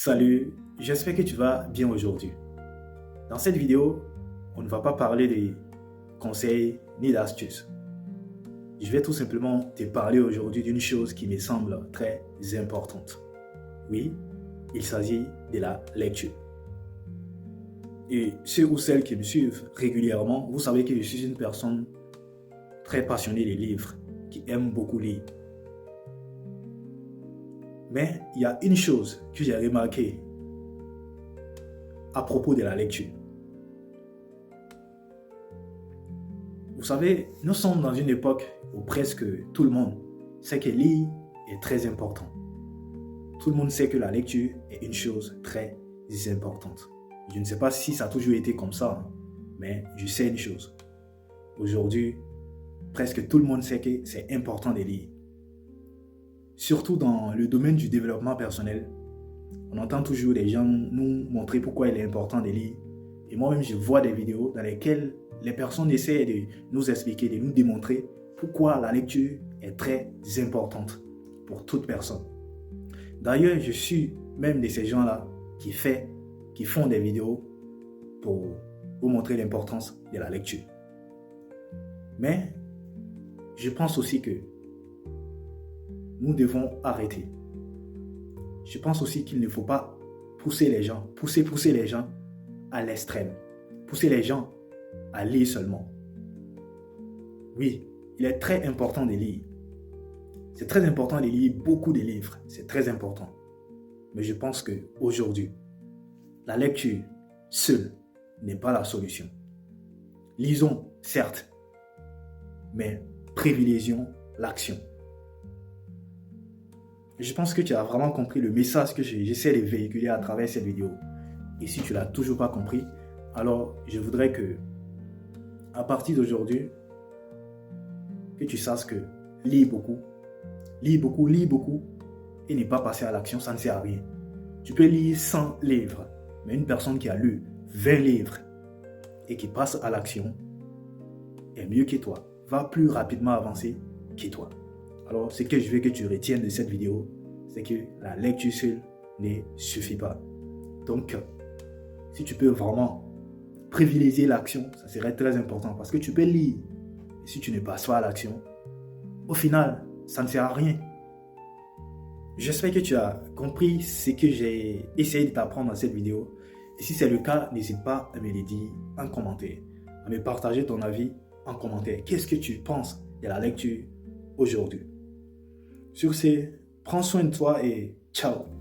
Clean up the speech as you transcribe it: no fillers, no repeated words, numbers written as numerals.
Salut, j'espère que tu vas bien aujourd'hui. Dans cette vidéo, on ne va pas parler de conseils ni d'astuces. Je vais tout simplement te parler aujourd'hui d'une chose qui me semble très importante. Oui, il s'agit de la lecture. Et ceux ou celles qui me suivent régulièrement, vous savez que je suis une personne très passionnée des livres, qui aime beaucoup lire. Mais il y a une chose que j'ai remarquée à propos de la lecture. Vous savez, nous sommes dans une époque où presque tout le monde sait que lire est très important. Tout le monde sait que la lecture est une chose très importante. Je ne sais pas si ça a toujours été comme ça, mais je sais une chose. Aujourd'hui, presque tout le monde sait que c'est important de lire. Surtout dans le domaine du développement personnel, on entend toujours des gens nous montrer pourquoi il est important de lire. Et moi-même, je vois des vidéos dans lesquelles les personnes essaient de nous expliquer, de nous démontrer pourquoi la lecture est très importante pour toute personne. D'ailleurs, je suis même de ces gens-là qui font des vidéos pour vous montrer l'importance de la lecture. Mais je pense aussi que nous devons arrêter. Je pense aussi qu'il ne faut pas pousser les gens à l'extrême. Pousser les gens à lire seulement. Oui, il est très important de lire. C'est très important de lire beaucoup de livres. C'est très important. Mais je pense qu'aujourd'hui, la lecture seule n'est pas la solution. Lisons, certes, mais privilégions l'action. Je pense que tu as vraiment compris le message que j'essaie de véhiculer à travers cette vidéo. Et si tu ne l'as toujours pas compris, alors je voudrais que, à partir d'aujourd'hui, que tu saches que lire beaucoup, et ne pas passer à l'action, ça ne sert à rien. Tu peux lire 100 livres, mais une personne qui a lu 20 livres et qui passe à l'action est mieux que toi, va plus rapidement avancer que toi. Alors, ce que je veux que tu retiennes de cette vidéo, c'est que la lecture seule ne suffit pas. Donc, si tu peux vraiment privilégier l'action, ça serait très important parce que tu peux lire. Et si tu ne passes pas à l'action, au final, ça ne sert à rien. J'espère que tu as compris ce que j'ai essayé de t'apprendre dans cette vidéo. Et si c'est le cas, n'hésite pas à me le dire en commentaire, à me partager ton avis en commentaire. Qu'est-ce que tu penses de la lecture aujourd'hui? Sur ce, prends soin de toi et ciao!